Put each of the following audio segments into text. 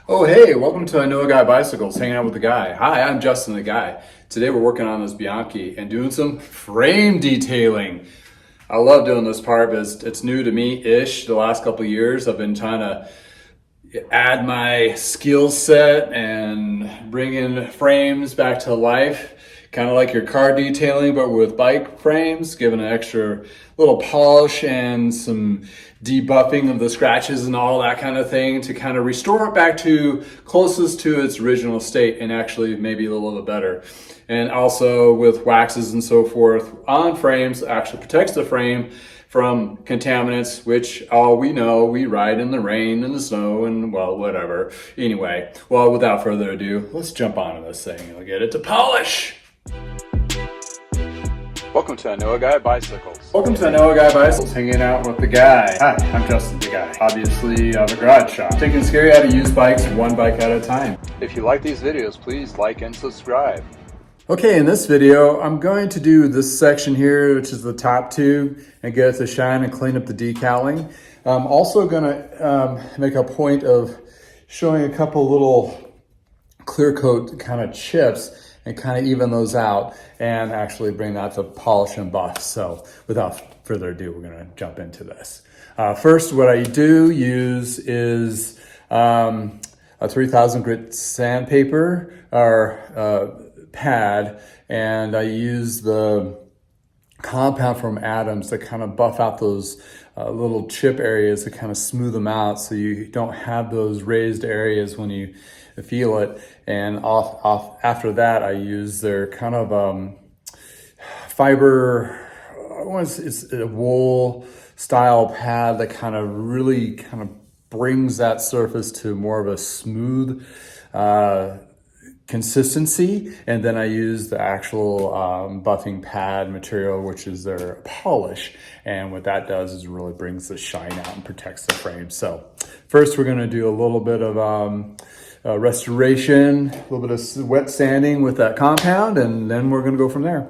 Oh, hey, welcome to I Know a Guy Bicycles, hanging out with the guy. Hi, I'm Justin the guy. Today we're working on this Bianchi and doing some frame detailing. I love doing this part because it's new to me-ish. The last couple of years I've been trying to add my skill set and bring in frames back to life. Kind of like your car detailing, but with bike frames, giving an extra little polish and some debuffing of the scratches and all that kind of thing to kind of restore it back to closest to its original state and actually maybe a little bit better. And also with waxes and so forth on frames, actually protects the frame from contaminants, which all we know, we ride in the rain and the snow and well, whatever. Anyway, well, without further ado, let's jump onto this thing and we'll get it to polish. Welcome to I Know a Guy Bicycles. Welcome to I Know a Guy Bicycles, hanging out with the guy. Hi, I'm Justin the guy. Obviously, I have a garage shop. Taking scary how to use bikes one bike at a time. If you like these videos, please like and subscribe. Okay, in this video, I'm going to do this section here, which is the top tube, and get it to shine and clean up the decaling. I'm also gonna make a point of showing a couple little clear coat kind of chips and kind of even those out and actually bring that to polish and buff. So without further ado, we're gonna jump into this. First, what I do use is a 3000 grit sandpaper or pad, and I use the compound from Adams to kind of buff out those little chip areas to kind of smooth them out so you don't have those raised areas when you feel it. And off after that, I use their kind of fiber, it's a wool style pad that kind of really kind of brings that surface to more of a smooth consistency. And then I use the actual buffing pad material, which is their polish. And what that does is really brings the shine out and protects the frame. So first we're gonna do a little bit of restoration, a little bit of wet sanding with that compound, and then we're gonna go from there.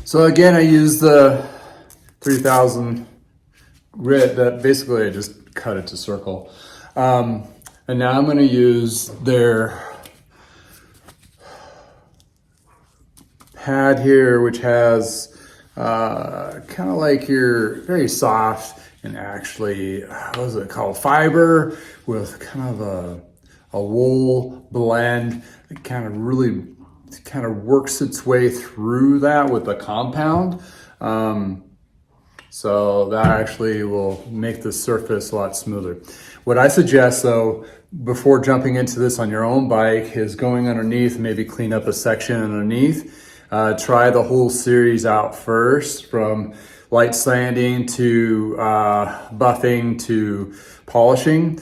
So again, I use the 3000 grit that basically I just cut it to circle. And now I'm going to use their pad here, which has kind of like your very soft and actually, what is it called? Fiber with kind of a wool blend. It kind of really works its way through that with the compound. So that actually will make the surface a lot smoother. What I suggest though, before jumping into this on your own bike, is going underneath, maybe clean up a section underneath. Try the whole series out first, from light sanding to buffing to polishing,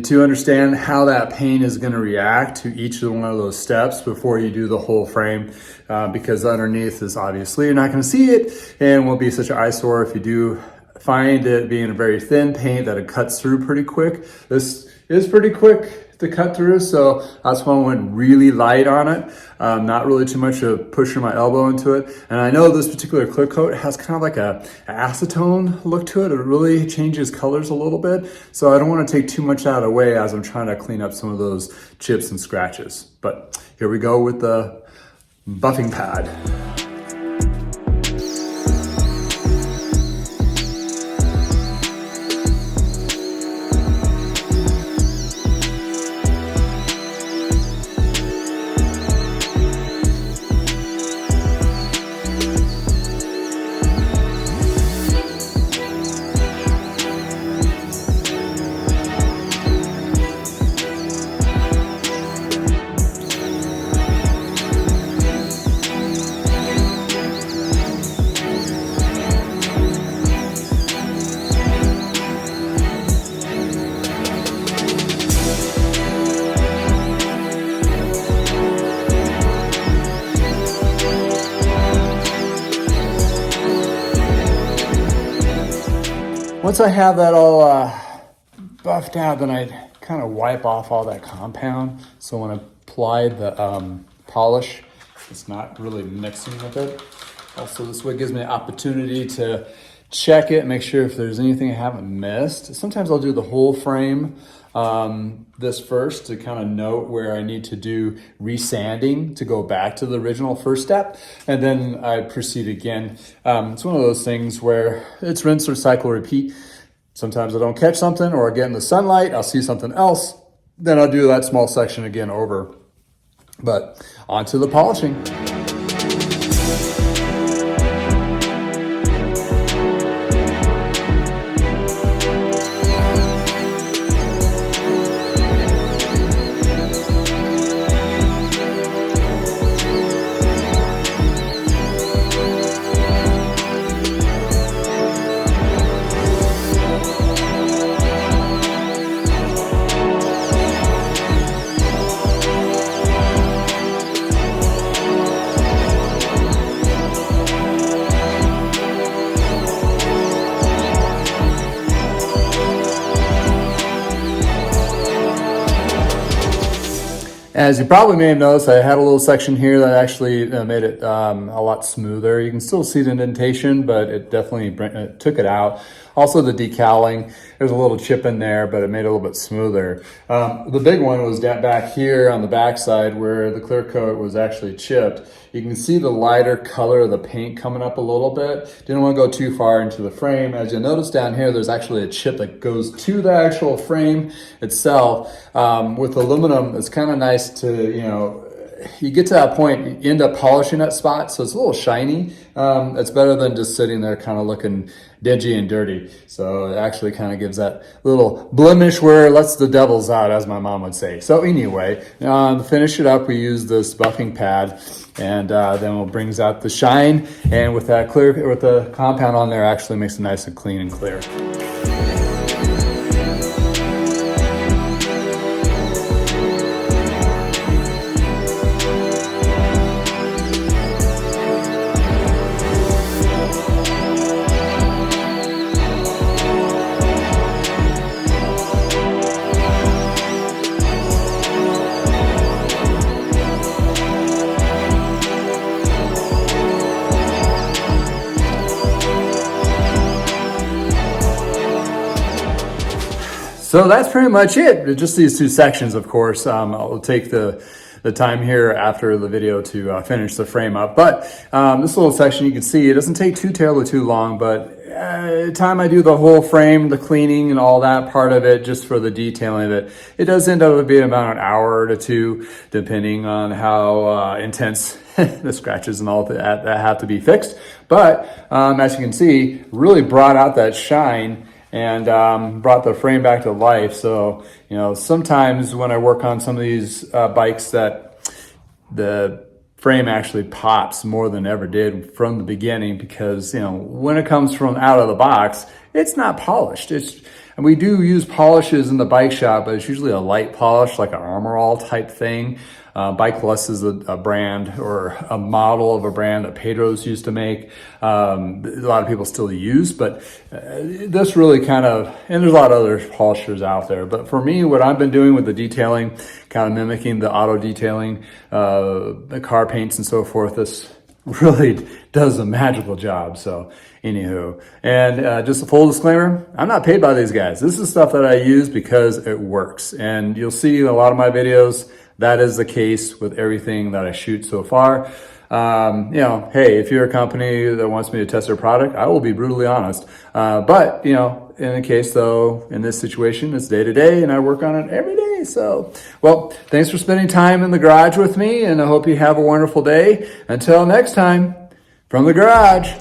to understand how that paint is going to react to each one of those steps before you do the whole frame, because underneath is obviously you're not going to see it and won't be such an eyesore. If you do find it being a very thin paint that it cuts through pretty quick, this is pretty quick to cut through, so that's why I went really light on it, not really too much of pushing my elbow into it. And I know this particular clear coat has kind of like a acetone look to it. It really changes colors a little bit, so I don't want to take too much out of the way as I'm trying to clean up some of those chips and scratches. But here we go with the buffing pad. Once I have that all buffed out, then I kind of wipe off all that compound. So when I apply the polish, it's not really mixing with it. Also, this way gives me an opportunity to check it, make sure if there's anything I haven't missed. Sometimes I'll do the whole frame this first to kind of note where I need to do resanding to go back to the original first step, and then I proceed again. It's one of those things where it's rinse, recycle, repeat. Sometimes I don't catch something, or I get in the sunlight, I'll see something else, then I'll do that small section again over. But on to the polishing. As you probably may have noticed, I had a little section here that actually made it a lot smoother. You can still see the indentation, but it definitely took it out. Also the decaling, there's a little chip in there, but it made it a little bit smoother. The big one was back here on the back side where the clear coat was actually chipped. You can see the lighter color of the paint coming up a little bit. Didn't want to go too far into the frame. As you'll notice down here, there's actually a chip that goes to the actual frame itself. With aluminum, it's kind of nice to, you get to that point, you end up polishing that spot, so it's a little shiny. It's better than just sitting there kind of looking dingy and dirty. So it actually kind of gives that little blemish where it lets the devils out, as my mom would say. So anyway, to finish it up, we use this buffing pad, and then it brings out the shine, and with that with the compound on there, actually makes it nice and clean and clear. So that's pretty much it. Just these two sections, of course. I'll take the time here after the video to finish the frame up. But this little section, you can see, it doesn't take terribly too long, but time I do the whole frame, the cleaning and all that part of it, just for the detailing of it, it does end up being about an hour to two, depending on how intense the scratches and all that have to be fixed. But as you can see, really brought out that shine and brought the frame back to life. So, sometimes when I work on some of these bikes that the frame actually pops more than ever did from the beginning, because, when it comes from out of the box, it's not polished. And we do use polishes in the bike shop, but it's usually a light polish, like an Armor All type thing. Bike Plus is a brand or a model of a brand that Pedro's used to make. A lot of people still use, but this really kind of, and there's a lot of other polishers out there. But for me, what I've been doing with the detailing, kind of mimicking the auto detailing, the car paints and so forth, this really does a magical job. So anywho, and just a full disclaimer, I'm not paid by these guys. This is stuff that I use because it works. And you'll see in a lot of my videos, that is the case with everything that I shoot so far. Hey, if you're a company that wants me to test their product, I will be brutally honest. But, in the case though, in this situation, it's day to day and I work on it every day. So, well, thanks for spending time in the garage with me, and I hope you have a wonderful day. Until next time, from the garage.